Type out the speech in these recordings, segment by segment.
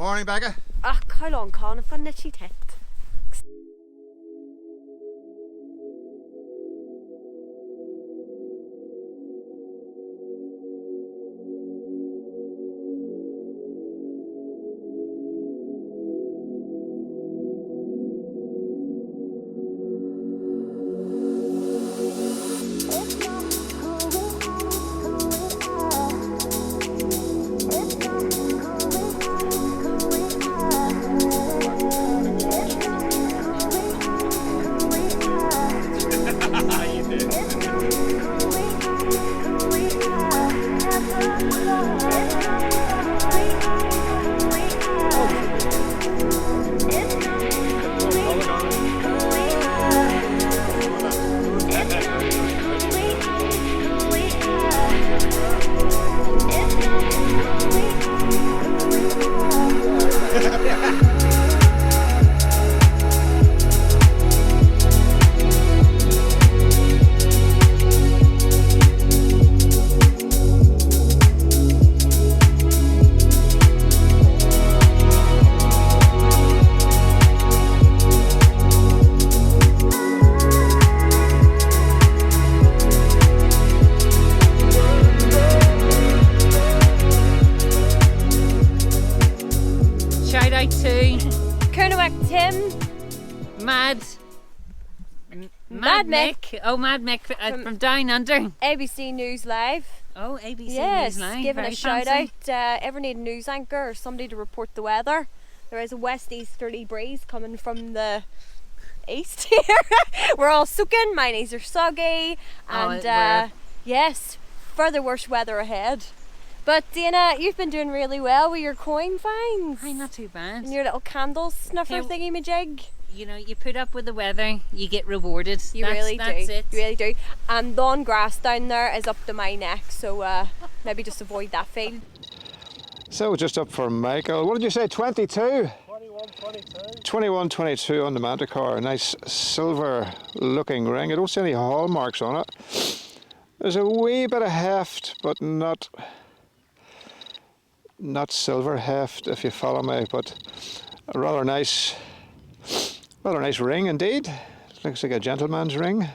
Morning, Becca. Ach, how long, Con? I've got an itchy tit. Mad Mick. Oh, Mad Mick from Down Under. ABC News Live. Oh, ABC Yes, News Live. giving Very a shout fancy. out. Ever need a news anchor or somebody to report the weather? There is a west-easterly breeze coming from the east here. We're all soaking, my knees are soggy, and yes, further worse weather ahead. But Dana, you've been doing really well with your coin finds. Aye, not too bad. And your little candle snuffer thingy-majig. You know, you put up with the weather, you get rewarded. You really do. That's it. You really do. And lawn grass down there is up to my neck, so maybe just avoid that field. So just up for Michael. What did you say, 22? 21-22 on the Manticore. A nice silver looking ring. I don't see any hallmarks on it. There's a wee bit of heft, but not silver heft, if you follow me, but a rather nice ring indeed. Looks like a gentleman's ring.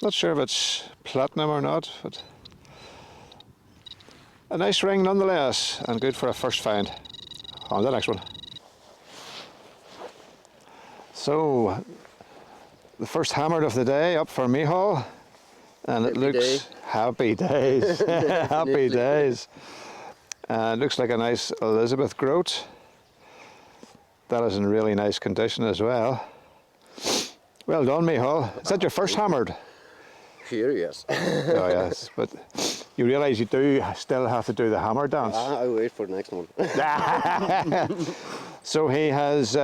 Not sure if it's platinum or not, but a nice ring nonetheless, and good for a first find. On the next one. So, the first hammered of the day up for Micheál, and it looks happy days. Happy days. It looks like a nice Elizabeth groat. That is in really nice condition as well. Well done, Micheál. Is that your first hammered? Here, yes. Oh yes, but you realise you do still have to do the hammer dance. I'll wait for the next one. So he has,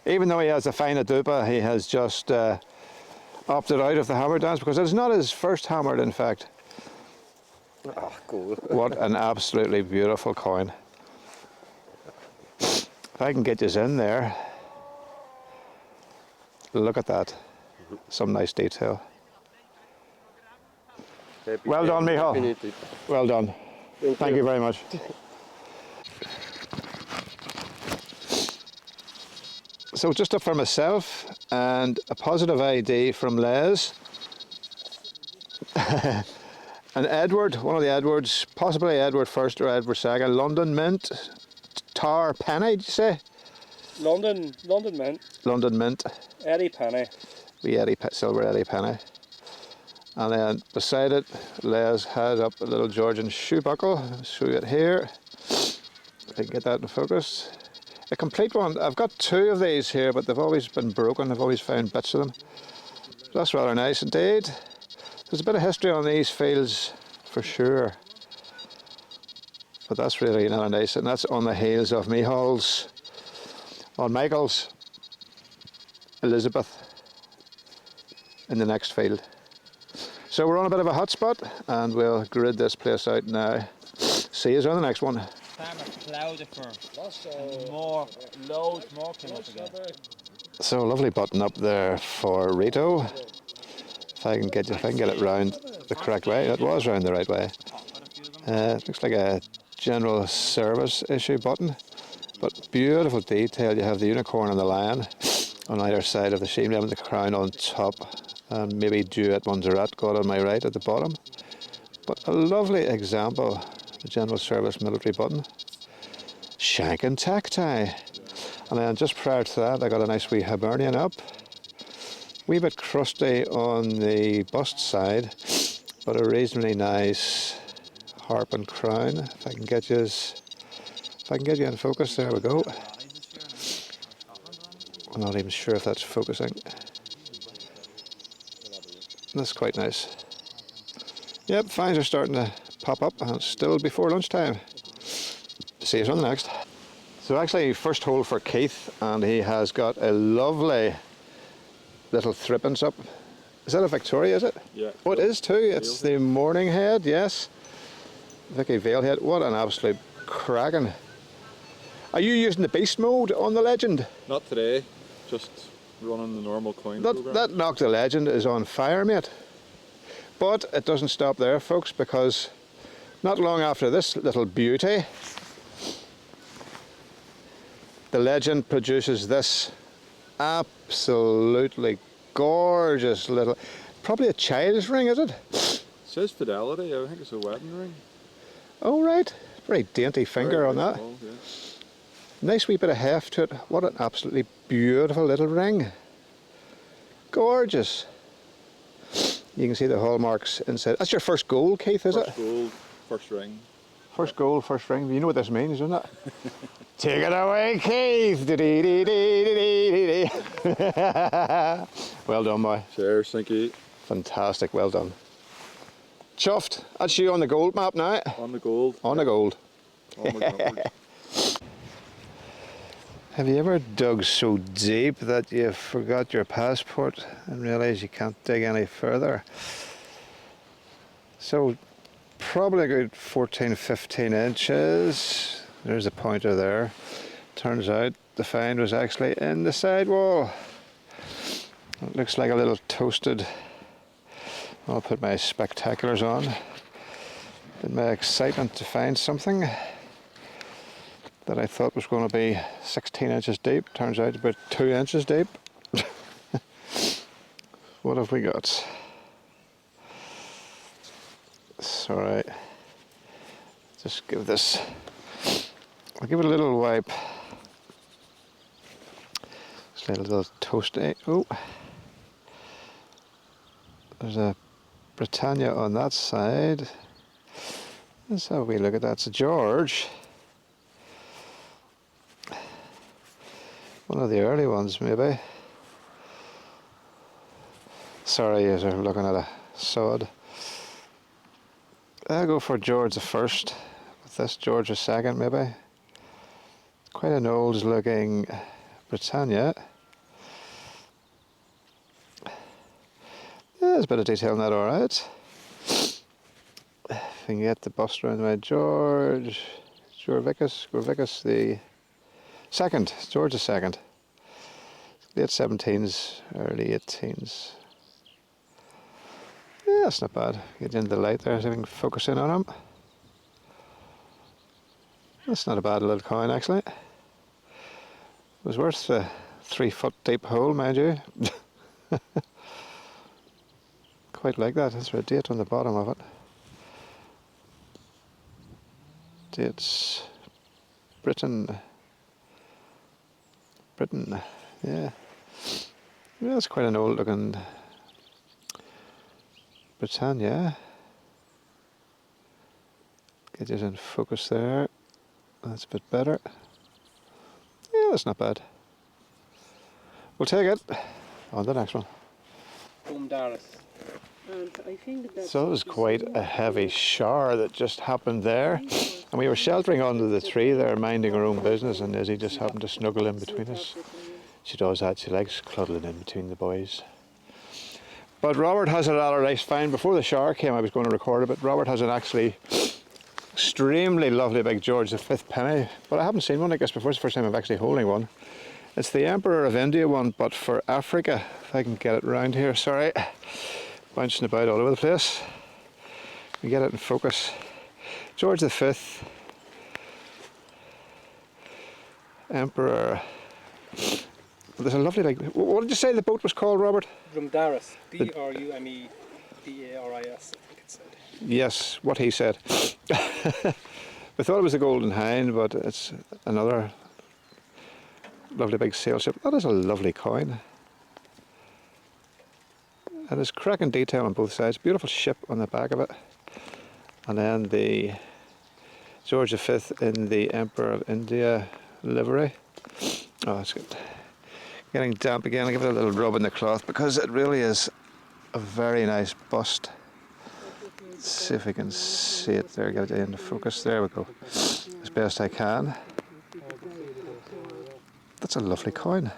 even though he has a fine dupa, he has just opted out of the hammer dance because it's not his first hammered, in fact. Oh, cool. What an absolutely beautiful coin. If I can get you in there, look at that. Some nice detail. Well done, Micheál. Well done. Thank you very much. So just up for myself and a positive ID from Les. And Edward, one of the Edwards, possibly Edward first or Edward second, London Mint, tar penny, did you say? London Mint. London Mint. Eddie penny. The silver Eddie penny. And then beside it, Les has up a little Georgian shoe buckle. I'll show you it here. If I can get that in focus. A complete one. I've got two of these here, but they've always been broken. I've always found bits of them. That's rather nice indeed. There's a bit of history on these fields for sure. But that's really not nice, and that's on the heels of Micheál's, on Michael's Elizabeth in the next field. So we're on a bit of a hot spot, and we'll grid this place out now. See you on the next one. Loads more came up again. So a lovely button up there for Rito. If I can get it round the correct way. It was round the right way. It looks like a general service issue button. But beautiful detail. You have the unicorn and the lion on either side of the sheen, having the crown on top, and maybe Duet Montserrat God on my right at the bottom. But a lovely example, the General Service military button. Shank and tack tie. And then just prior to that, I got a nice wee Hibernian up. Wee bit crusty on the bust side, but a reasonably nice harp and crown. If I can get you in focus, there we go. I'm not even sure if that's focusing. That's quite nice. Yep, finds are starting to pop up, and it's still before lunchtime. See you on the next. So actually, first hole for Keith, and he has got a lovely little thrippence up. Is that a Victoria, is it? Yeah. Oh, it is too. It's the morning head, yes. Vicky Vale head. What an absolute cracking. Are you using the beast mode on the Legend? Not today, just running the normal coin That program. knock the Legend is on fire, mate. But it doesn't stop there, folks, because not long after this little beauty, the Legend produces this absolutely gorgeous little, probably a child's ring, is it? It says Fidelity, I think it's a wedding ring. Oh right, very dainty finger Very on that. small, yeah. Nice wee bit of heft to it. What an absolutely beautiful little ring. Gorgeous. You can see the hallmarks inside. That's your first gold, Keith, is First it? gold, first ring. First gold, first ring. You know what this means, don't it? Take it away, Keith. Dee-dee-dee-dee-dee-dee-dee. Well done, boy. Cheers, thank you. Fantastic, well done. Chuffed. That's you on the gold map now. On the gold. On the gold. All my numbers. Have you ever dug so deep that you forgot your passport and realised you can't dig any further? So, probably a good 14, 15 inches. There's a pointer there. Turns out the find was actually in the sidewall. It looks like a little toasted. I'll put my spectaculars on. In my excitement to find something that I thought was going to be 16 inches deep, turns out about 2 inches deep. What have we got? It's alright. Just give this, I'll give it a little wipe. Just let a little toasty. Oh, there's a Britannia on that side. Let's have a wee look at that. It's a George. One of the early ones, maybe. Sorry, you're looking at a sod. I'll go for George the First. With this, George the Second, maybe. Quite an old looking Britannia. Yeah, there's a bit of detail in that, alright. If I can get the bust around my George. Gorvicus the Second, George the Second. Late 17s, early 18s. Yeah, that's not bad. Get into the light there, so we can focus in on him. That's not a bad little coin, actually. It was worth the 3 foot deep hole, mind you. Quite like that. There's a date on the bottom of it. Dates. Britain, yeah. Yeah, that's quite an old looking Britannia. Get it in focus there. That's a bit better. Yeah, that's not bad. We'll take it. On the next one. So it was quite a heavy shower that just happened there. And we were sheltering under the tree there, minding our own business, and Izzy just happened to snuggle in between us. She does that, she likes cuddling in between the boys. But Robert has a rather nice find. Before the shower came, I was going to record it, but Robert has an actually extremely lovely big George V penny. But I haven't seen one like this before. It's the first time I'm actually holding one. It's the Emperor of India one, but for Africa. If I can get it round here, sorry. Bouncing about all over the place. We get it in focus. George V. Emperor. There's a lovely, like, what did you say the boat was called, Robert? Drumdaris. Drumedaris, I think it said. Yes, what he said. We thought it was the Golden Hind, but it's another lovely big sail ship. That is a lovely coin. And there's cracking detail on both sides. Beautiful ship on the back of it. And then the George V in the Emperor of India livery. Oh, that's good. Getting damp again. I'll give it a little rub in the cloth because it really is a very nice bust. Let's see if we can see it there, get it into focus. There we go. As best I can. That's a lovely coin.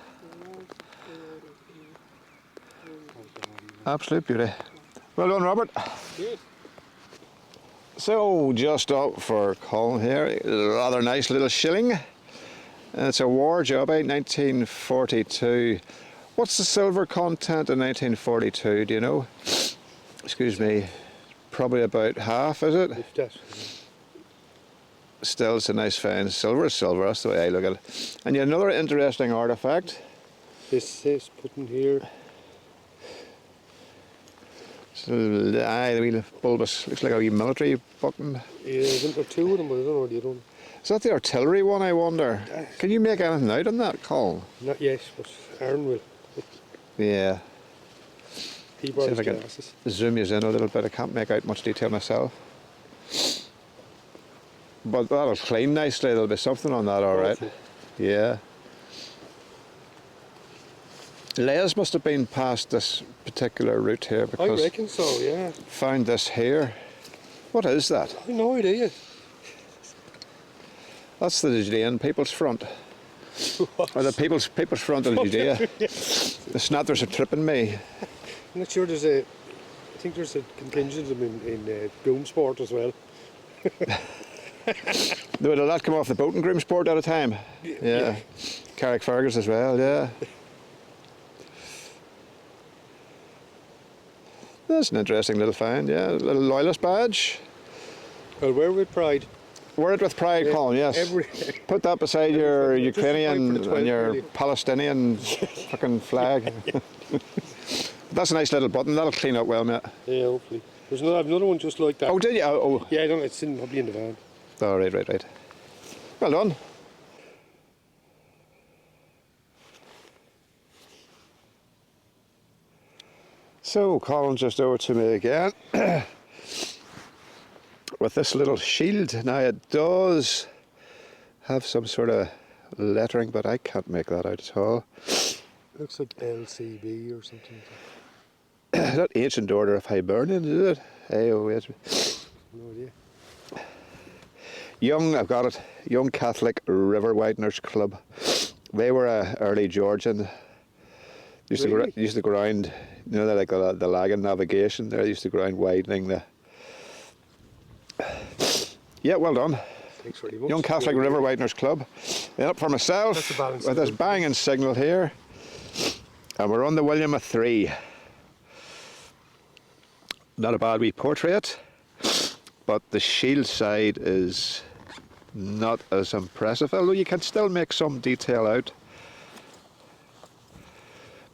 Absolute beauty. Well done, Robert. So, just up for Colin here, a rather nice little shilling. It's a war job, 1942. What's the silver content in 1942, do you know? Excuse me, probably about half, is it? Still, it's a nice fine silver is silver, that's the way I look at it. And yet another interesting artefact. This is put in here. So, aye, the wee bulbous, looks like a wee military button. Yeah, isn't there two of them, but I don't know what you don't. Is that the artillery one, I wonder? Can you make anything out on that, Colin? Not yet, but Aaron will. Yeah. He brought See if his I can glasses. zoom you in a little bit. I can't make out much detail myself. But that'll clean nicely. There'll be something on that, all right. Hopefully. Yeah. Les must have been past this particular route here I because reckon so, yeah. found this here. What is that? I've no idea. That's the Judean People's Front. Or the People's Front of Judea. The snatters are tripping me. I'm not sure there's a... I think there's a contingent of them in boom sport as well. Would a lot come off the boat in Groomsport at a time? Yeah. Carrickfergus as well, yeah. That's an interesting little find, yeah. A little loyalist badge. Well, we're with pride. Wear it with pride, Yeah, Colin, yes. every- Put that beside your Just to fight Ukrainian for the 12 and your really. Palestinian fucking flag. That's a nice little button. That'll clean up well, mate. Yeah, hopefully. There's another one just like that. Oh, did you? Oh, Yeah, I don't know, it's probably in the van. oh. Right. Well done. So, Colin just over to me again. With this little shield. Now, it does have some sort of lettering, but I can't make that out at all. Looks like LCB or something. Is that Ancient Order of Hibernian, is it? AOH. No idea. Young, I've got it. Young Catholic River Wideners Club. They were a early Georgian. Used to go around, you know, like the lagging navigation. They used to go around widening the. Yeah, well done. Thanks very much. Young Catholic River Wideners Club. Then up for myself That's a balance with this signal. banging signal here. And we're on the William of 3. Not a bad wee portrait, but the shield side is not as impressive, although you can still make some detail out.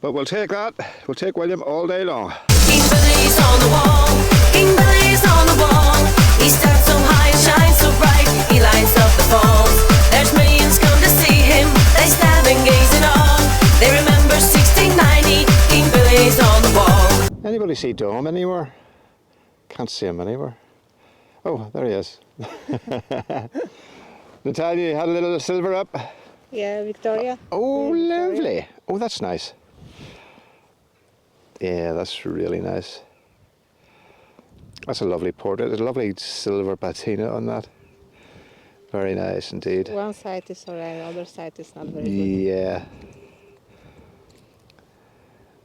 But we'll take that. We'll take William all day long. King Billy's on the wall. King Billy's on the wall. He stands so high and shines so bright. He lights up the falls. There's millions come to see him. They stand and gaze in awe. They remember 1690. King Billy's on the wall. Anybody see Dom anywhere? Can't see him anywhere. Oh, there he is. Natalia, you had a little silver up? Yeah, Victoria. Oh, Victoria. lovely. Oh, that's nice. Yeah, that's really nice. That's a lovely portrait. There's a lovely silver patina on that. Very nice indeed. One side is alright, other side is not very good. Yeah.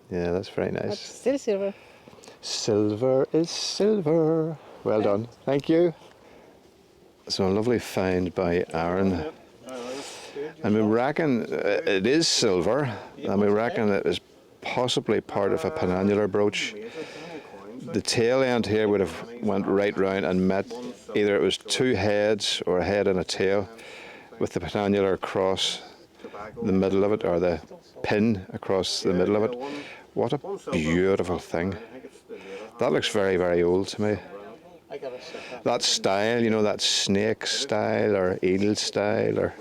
Yeah, that's very But nice. still silver. Silver is silver. Well done. Thank you. So a lovely find by Aaron. And we reckon it is silver, and we reckon it is possibly part of a penannular brooch. The tail end here would have went right round and met, either it was two heads or a head and a tail with the penannular cross the middle of it, or the pin across the middle of it. What a beautiful thing. That looks very, very old to me. That style, you know, that snake style or eel style, or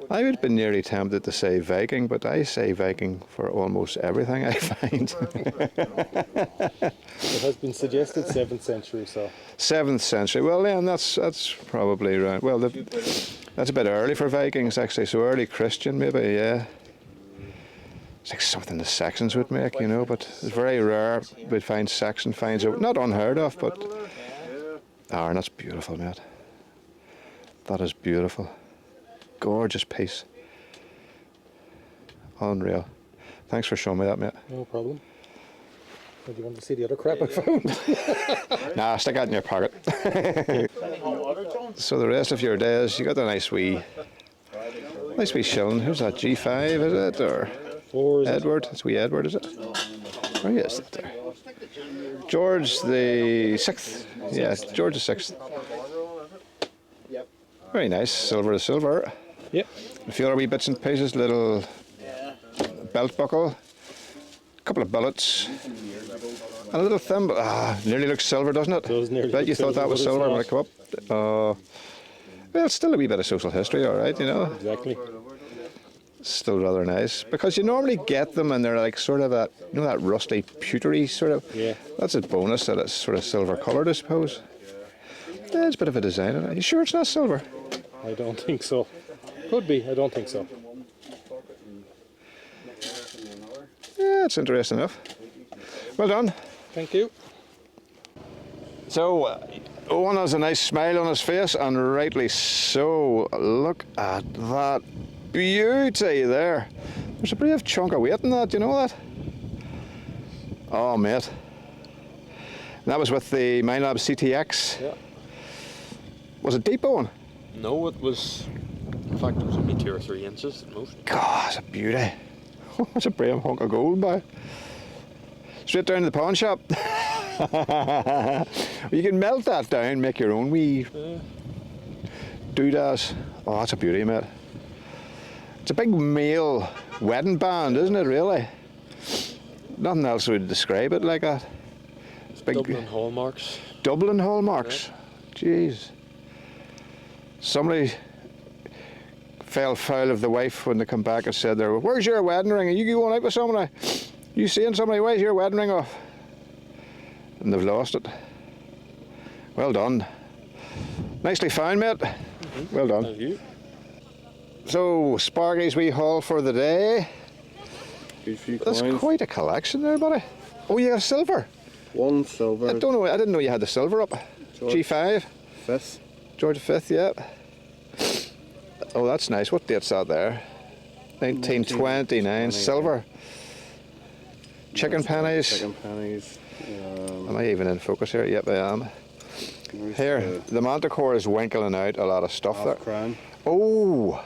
I would be nearly tempted to say Viking, but I say Viking for almost everything I find. It has been suggested 7th century, so. 7th century. Well, then that's probably right. Well, that's a bit early for Vikings, actually. So early Christian, maybe. Yeah. It's like something the Saxons would make, you know. But it's very rare we'd find Saxon finds. Not unheard of, but and that's beautiful, mate. That is beautiful. Gorgeous piece. Unreal. Thanks for showing me that, mate. No problem. Do you want to see the other crap I found? Nah, stick that in your pocket. So the rest of your days, you got a nice wee shilling. Who's that? G5, is it? Or 4 is Edward? It's wee Edward, is it? Oh, yes, that there. George the 6th. Yeah, George the 6th. Very nice. Silver to silver. Yep. A few other wee bits and pieces. Little belt buckle. A couple of bullets. And a little thimble. Nearly looks silver, doesn't it? Does nearly Bet look you thought silver, that was but it's silver when not. it came up. Well, it's still a wee bit of social history, all right, you know. Exactly. Still rather nice. Because you normally get them and they're like sort of that, you know, that rusty pewtery sort of. Yeah. That's a bonus that it's sort of silver coloured, I suppose. There's a bit of a design in it. Are you sure it's not silver? I don't think so. Could be, I don't think so. Yeah, it's interesting enough. Well done. Thank you. So, Owen has a nice smile on his face, and rightly so. Look at that beauty there. There's a brave chunk of weight in that, do you know that? Oh, mate. And that was with the Minelab CTX. Yeah. Was it deep, Owen? No, it was. In fact, it was only 2 or 3 inches at most. God, it's a beauty. That's a brave hunk of gold, boy. Straight down to the pawn shop. You can melt that down, make your own wee doodads. Oh, that's a beauty, mate. It's a big male wedding band, isn't it, really? Nothing else would describe it like that. It's big Dublin hallmarks. Dublin hallmarks. Jeez. Somebody fell foul of the wife when they come back and said, "Where's your wedding ring? Are you going out with somebody? You seeing somebody? Where's your wedding ring off?" And they've lost it. Well done. Nicely found, mate. Well done. Thank you. So, Sparky's wee haul for the day. Good few That's coins. quite a collection there, buddy. Oh, you got silver. 1 silver. I didn't know you had the silver up. George. G5. 5th. George V, yeah. Oh, that's nice. What date's that there? 1929. Silver. Chicken pennies. Chicken pennies. Am I even in focus here? Yep, I am. Here, the Manticore is winkling out a lot of stuff there. Half crown. Oh!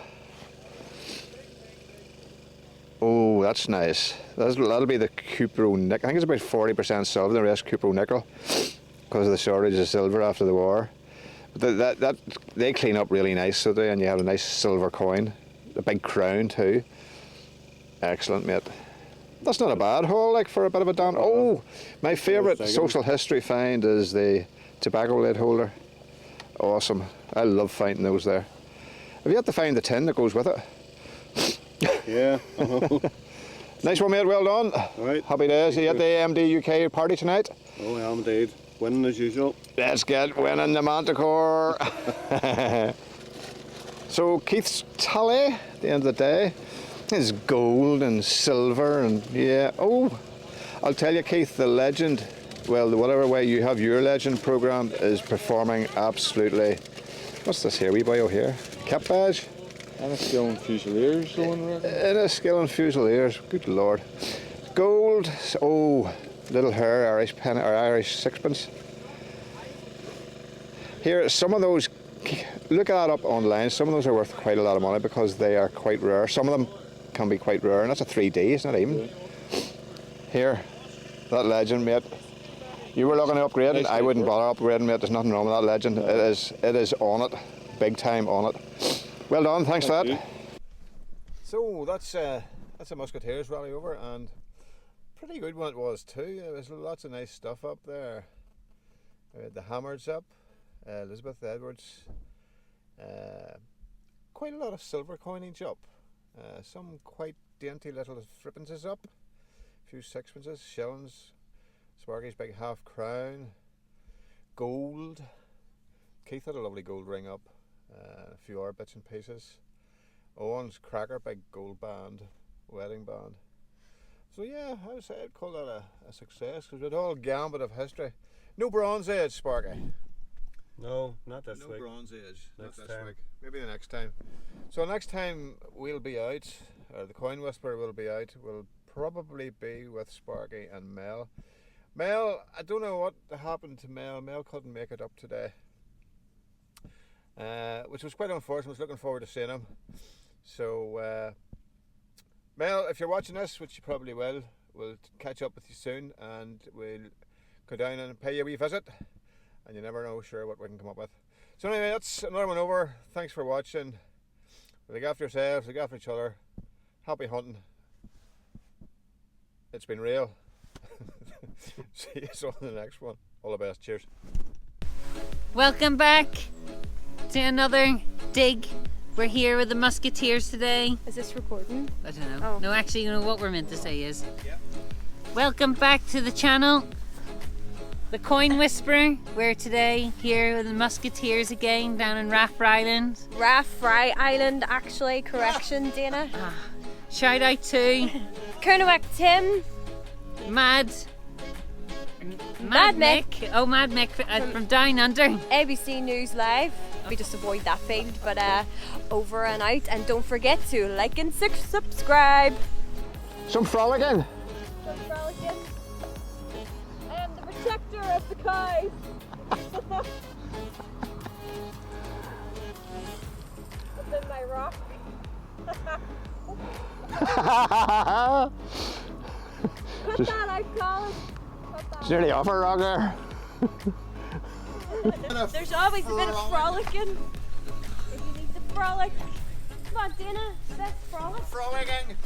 Oh, that's nice. That'll be the Cupro nickel. I think it's about 40% silver, the rest Cupro nickel, because of the shortage of silver after the war. But they clean up really nice, so they, and you have a nice silver coin, a big crown too. Excellent, mate. That's not a bad haul, like, for a bit of a down. Oh, my favourite social history find is the tobacco lid holder. Awesome. I love finding those there. Have you had to find the tin that goes with it? Yeah. Nice one, mate. Well done. Right. Happy days. Are you at the AMD UK party tonight? Oh, I am indeed. Winning as usual. Let's get winning the Manticore. So Keith's tally at the end of the day is gold and silver and yeah. Oh, I'll tell you, Keith, the legend, well, whatever way you have your legend program is performing absolutely. What's this here? Wee boy over here. Cap badge. And a skill and fusiliers going around. In a skill and fusiliers. Good lord. Gold. Oh, little hair Irish penny or Irish sixpence. Here, some of those. Look that up online. Some of those are worth quite a lot of money because they are quite rare. Some of them can be quite rare, and that's a 3D. It's not even. Here, that legend, mate. You were looking to upgrade it. I wouldn't bother upgrading, mate. There's nothing wrong with that legend. It is on it, big time on it. Well done. Thanks for that. So that's a Musketeers Rally over, and pretty good one it was too. There was lots of nice stuff up there. We had the Hammers up, Elizabeth Edwards, quite a lot of silver coinage up, some quite dainty little threepences up, a few sixpences, shillings, Sparky's big half crown, gold. Keith had a lovely gold ring up, a few other bits and pieces. Owen's cracker, big gold band, wedding band. So yeah, I would say I'd call that a success, because with all gambit of history. No Bronze Age, Sparky. No, not this No week. Bronze Age. Next not this time. week. Maybe the next time. So next time we'll be out, or the Coin Whisperer will be out. We'll probably be with Sparky and Mel. Mel, I don't know what happened to Mel. Mel couldn't make it up today, which was quite unfortunate. I was looking forward to seeing him. So, Mel, if you're watching this, which you probably will, we'll catch up with you soon, and we'll go down and pay you a wee visit, and you never know, sure, what we can come up with. So anyway, that's another one over. Thanks for watching. Look after yourselves, look after each other. Happy hunting. It's been real. See you on the next one. All the best. Cheers. Welcome back to another dig. We're here with the Musketeers today. Is this recording? I don't know. Oh. No, actually, you know what we're meant to say is. Welcome back to the channel. The Coin Whisperer. We're today here with the Musketeers again down in Raff Island. Raff-Fry Island, actually. Correction, Dana. Shout out to Kernowek Tim. Mad Mick. Oh, Mad Mick from Down Under. ABC News Live. We just avoid that field, but over and out. And don't forget to like and subscribe. Some frolicking. I am the protector of the cows. Within my rock. Cut that out, Colin. It's nearly off our rock there. There's always a bit of frolicking. If you need the frolic. Come on, Dana. That's frolic. Frolicking.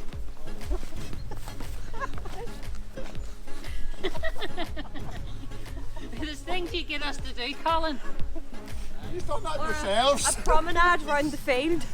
There's things you get us to do, Colin. You've done that Or yourselves. a promenade round the field.